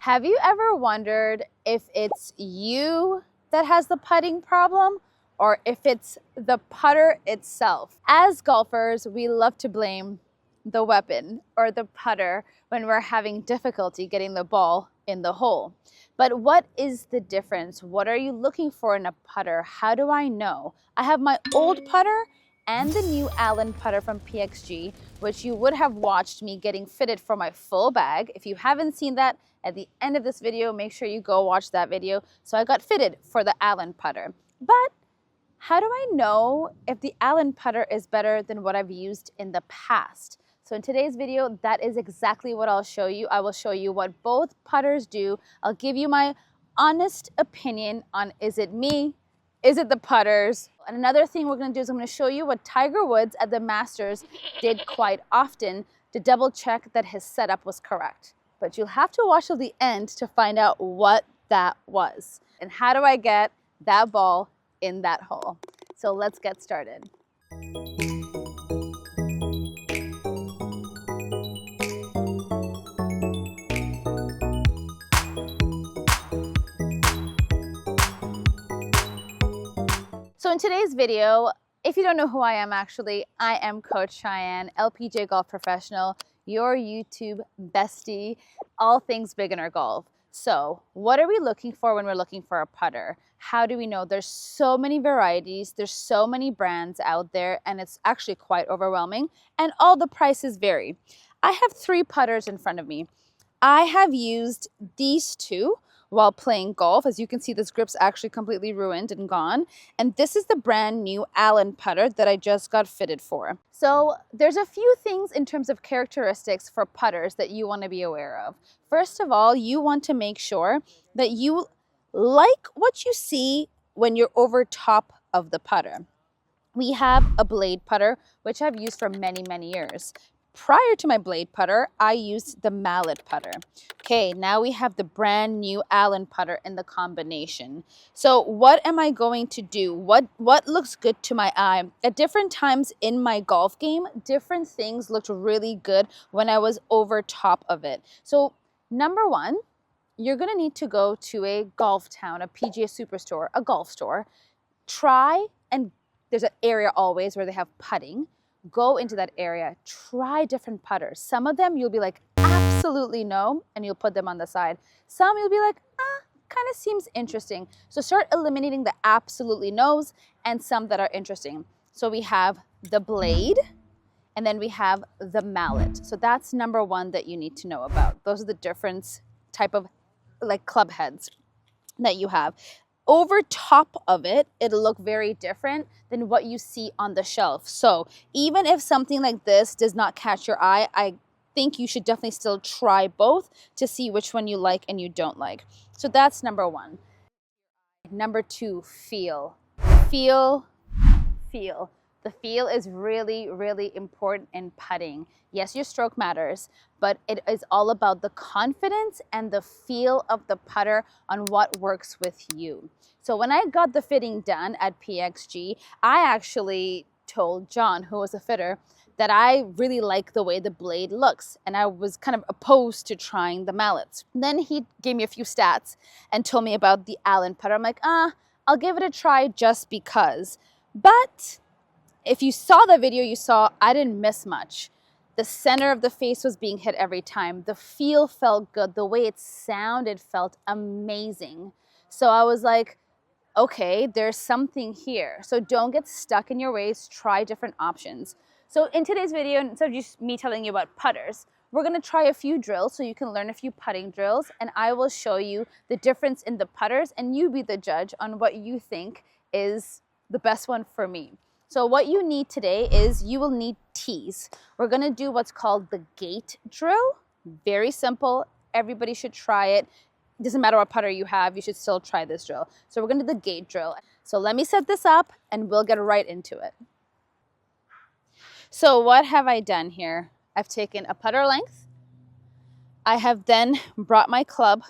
Have you ever wondered if it's you that has the putting problem or if it's the putter itself? As golfers, we love to blame the weapon or the putter when we're having difficulty getting the ball in the hole. But what is the difference? What are you looking for in a putter? How do I know? I have my old putter and the new Allen putter from PXG, which you would have watched me getting fitted for my full bag. If you haven't seen that, at the end of this video, make sure you go watch that video. So I got fitted for the Allen putter. But how do I know if the Allen putter is better than what I've used in the past? So in today's video, that is exactly what I'll show you. I will show you what both putters do. I'll give you my honest opinion on, is it me? Is it the putters? And another thing we're gonna do is I'm gonna show you what Tiger Woods at the Masters did quite often to double check that his setup was correct. But you'll have to watch till the end to find out what that was. And how do I get that ball in that hole? So let's get started. So in today's video, if you don't know who I am actually, I am Coach Shayain, LPGA golf professional, your YouTube bestie, all things beginner golf. So what are we looking for when we're looking for a putter? How do we know? There's so many varieties, there's so many brands out there, and it's actually quite overwhelming, and all the prices vary. I have 3 putters in front of me. I have used these 2 while playing golf. As you can see, this grip's actually completely ruined and gone. And this is the brand new Allen putter that I just got fitted for. So there's a few things in terms of characteristics for putters that you want to be aware of. First of all, you want to make sure that you like what you see when you're over top of the putter. We have a blade putter, which I've used for many, many years. Prior to my blade putter, I used the Mallet putter. Okay, now we have the brand new Allen putter in the combination. So what am I going to do? What looks good to my eye? At different times in my golf game, different things looked really good when I was over top of it. So number one, you're gonna need to go to a golf town, a PGA Superstore, a golf store. And there's an area always where they have putting. Go into that area, try different putters. Some of them you'll be like, absolutely no, and you'll put them on the side. Some you'll be like, kind of seems interesting. So start eliminating the absolutely no's and some that are interesting. So we have the blade, and then we have the Mallet. So that's number one that you need to know about. Those are the different type of like club heads that you have. Over top of it, it'll look very different than what you see on the shelf. So even if something like this does not catch your eye, I think you should definitely still try both to see which one you like and you don't like. So that's number one. Number two, feel. Feel. The feel is really, really important in putting. Yes, your stroke matters, but it is all about the confidence and the feel of the putter on what works with you. So when I got the fitting done at PXG, I actually told John, who was a fitter, that I really like the way the blade looks, and I was kind of opposed to trying the Mallets. Then he gave me a few stats and told me about the Allen putter. I'm like, I'll give it a try just because. But if you saw the video, you saw I didn't miss much. The center of the face was being hit every time. The feel felt good. The way it sounded felt amazing. So I was like, okay, there's something here. So don't get stuck in your ways. Try different options. So in today's video, instead of just me telling you about putters, we're gonna try a few drills so you can learn a few putting drills, and I will show you the difference in the putters, and you be the judge on what you think is the best one for me. So what you need today is you will need tees. We're gonna do what's called the gate drill. Very simple, everybody should try it. It doesn't matter what putter you have, you should still try this drill. So we're gonna do the gate drill. So let me set this up and we'll get right into it. So what have I done here? I've taken a putter length. I have then brought my club,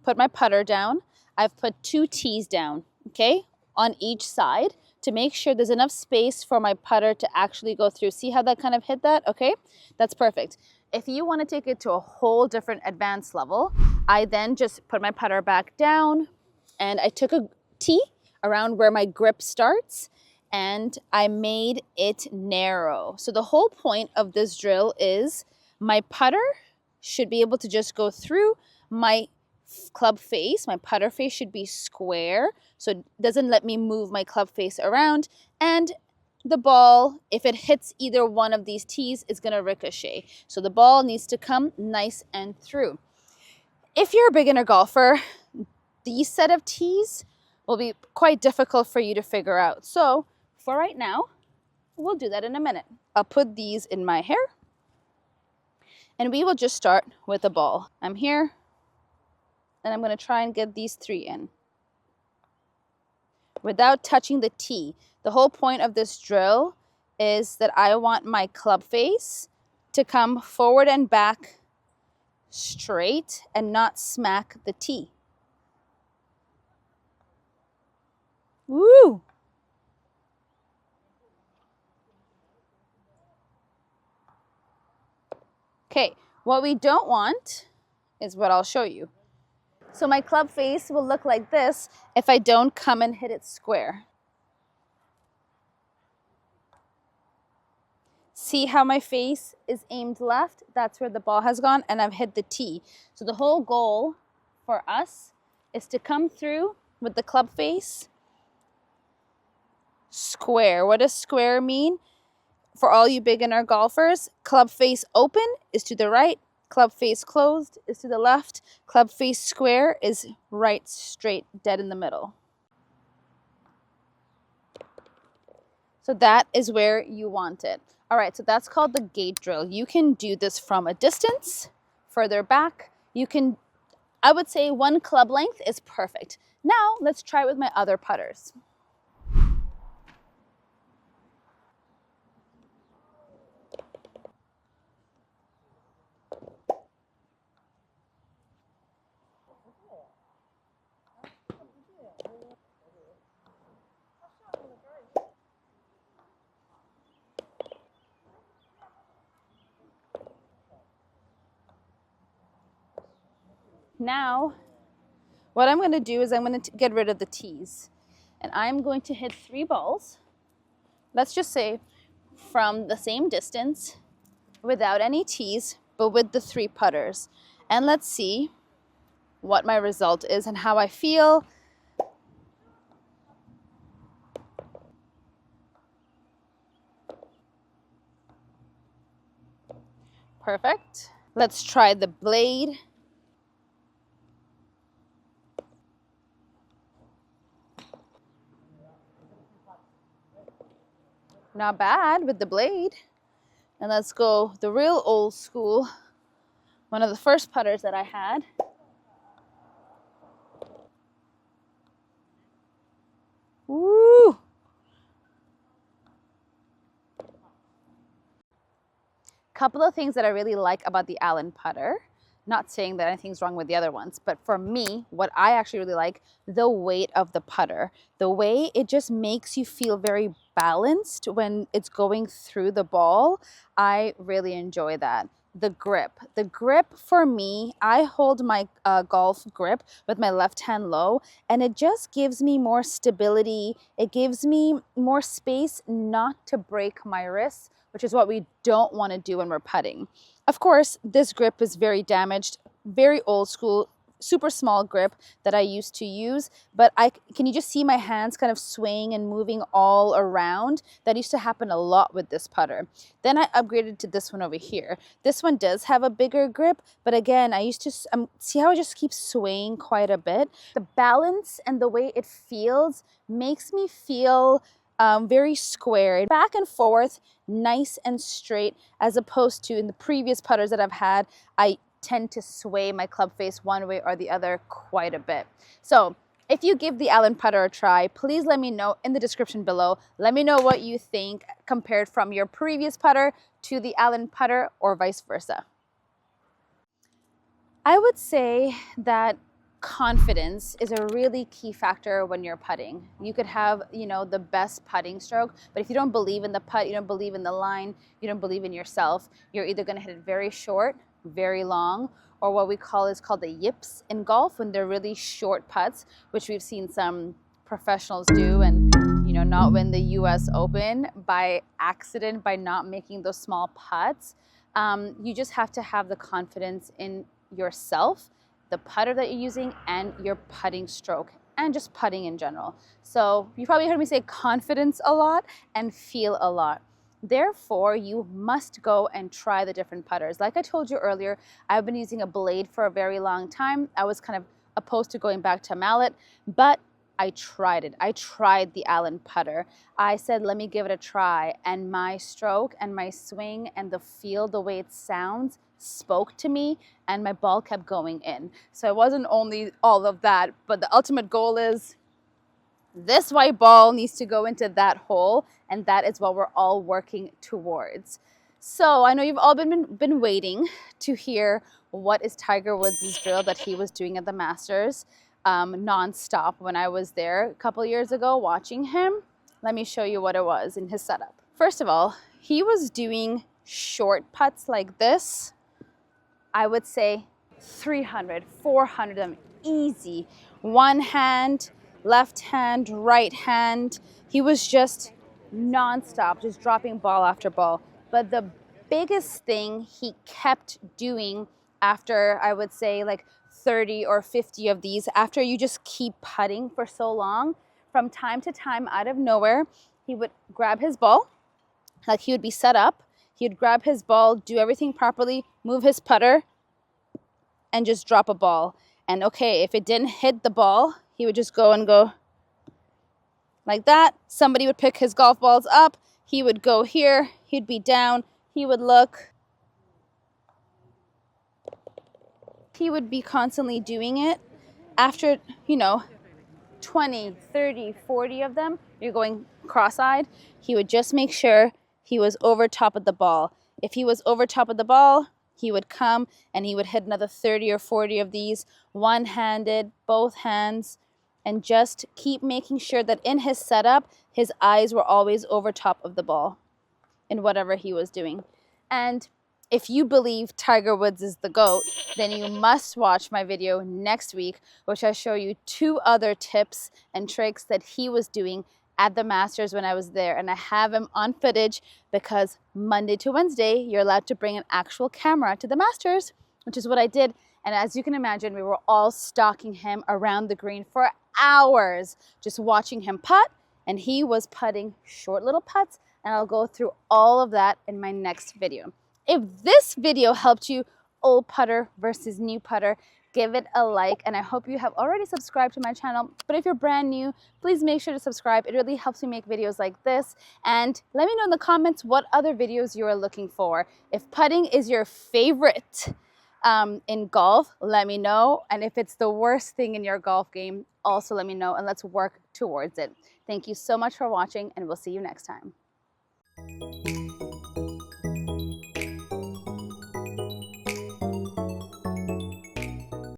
put my putter down. I've put 2 tees down, okay, on each side, to make sure there's enough space for my putter to actually go through. See how that kind of hit that? Okay, that's perfect. If you want to take it to a whole different advanced level, I then just put my putter back down and I took a tee around where my grip starts and I made it narrow. So the whole point of this drill is my putter should be able to just go through my club face. My putter face should be square, so it doesn't let me move my club face around. And the ball, if it hits either one of these tees, is going to ricochet. So the ball needs to come nice and through. If you're a beginner golfer, these set of tees will be quite difficult for you to figure out. So for right now, we'll do that in a minute. I'll put these in my hair and we will just start with the ball. I'm here and I'm going to try and get these 3 in without touching the tee. The whole point of this drill is that I want my club face to come forward and back straight and not smack the tee. Woo! Okay, what we don't want is what I'll show you. So my club face will look like this if I don't come and hit it square. See how my face is aimed left? That's where the ball has gone and I've hit the tee. So the whole goal for us is to come through with the club face square. What does square mean? For all you beginner golfers, club face open is to the right, club face closed is to the left, club face square is right, straight, dead in the middle. So that is where you want it. All right, so that's called the gate drill. You can do this from a distance, further back. You can, I would say 1 club length is perfect. Now let's try it with my other putters. Now, what I'm going to do is I'm going to get rid of the tees. And I'm going to hit 3 balls, let's just say from the same distance, without any tees, but with the 3 putters. And let's see what my result is and how I feel. Perfect. Let's try the blade. Not bad with the blade. And let's go the real old school. One of the first putters that I had. Woo! Couple of things that I really like about the Allen putter. Not saying that anything's wrong with the other ones, but for me, what I actually really like, the weight of the putter. The way it just makes you feel very balanced when it's going through the ball. I really enjoy that. The grip for me, I hold my golf grip with my left hand low and it just gives me more stability. It gives me more space not to break my wrists, which is what we don't want to do when we're putting. Of course, this grip is very damaged, very old school, super small grip that I used to use, but can you just see my hands kind of swaying and moving all around? That used to happen a lot with this putter. Then I upgraded to this one over here. This one does have a bigger grip, but again, I used to, see how it just keeps swaying quite a bit? The balance and the way it feels makes me feel very squared, back and forth, nice and straight, as opposed to in the previous putters that I've had, I tend to sway my club face one way or the other quite a bit. So if you give the Allen putter a try, please let me know in the description below. Let me know what you think compared from your previous putter to the Allen putter or vice versa. I would say that confidence is a really key factor when you're putting. You could have, the best putting stroke, but if you don't believe in the putt, you don't believe in the line, you don't believe in yourself, you're either going to hit it very short, very long, or what we call is called the yips in golf, when they're really short putts, which we've seen some professionals do and not win the US Open by accident by not making those small putts. You just have to have the confidence in yourself, the putter that you're using, and your putting stroke, and just putting in general. So you probably heard me say confidence a lot and feel a lot. Therefore, you must go and try the different putters. Like I told you earlier, I've been using a blade for a very long time. I was kind of opposed to going back to Mallet, but I tried it. I tried the Allen putter. I said, let me give it a try. And my stroke and my swing and the feel, the way it sounds, spoke to me, and my ball kept going in. So it wasn't only all of that, but the ultimate goal is this white ball needs to go into that hole, and that is what we're all working towards. So I know you've all been waiting to hear what is Tiger Woods' drill that he was doing at the Masters non-stop when I was there a couple years ago watching him. Let me show you what it was in his setup. First of all, he was doing short putts like this. I would say 300, 400 of them, easy. One hand, left hand, right hand. He was just non-stop, just dropping ball after ball. But the biggest thing he kept doing after, I would say, like 30 or 50 of these, after you just keep putting for so long, from time to time, out of nowhere, he would grab his ball, like he would be set up, he would grab his ball, do everything properly, move his putter, and just drop a ball. And okay, if it didn't hit the ball, he would just go and go like that. Somebody would pick his golf balls up, he would go here, he'd be down, he would look. He would be constantly doing it. After, 20, 30, 40 of them, you're going cross-eyed, he would just make sure he was over top of the ball. If he was over top of the ball, he would come and he would hit another 30 or 40 of these, one-handed, both hands, and just keep making sure that in his setup, his eyes were always over top of the ball in whatever he was doing. And if you believe Tiger Woods is the GOAT, then you must watch my video next week, which I show you 2 other tips and tricks that he was doing at the Masters when I was there. And I have him on footage because Monday to Wednesday, you're allowed to bring an actual camera to the Masters, which is what I did. And as you can imagine, we were all stalking him around the green for hours, just watching him putt. And he was putting short little putts. And I'll go through all of that in my next video. If this video helped you, old putter versus new putter, give it a like, and I hope you have already subscribed to my channel. But if you're brand new, please make sure to subscribe. It really helps me make videos like this. And let me know in the comments what other videos you are looking for. If putting is your favorite in golf, let me know. And if it's the worst thing in your golf game, also let me know, and let's work towards it. Thank you so much for watching, and we'll see you next time.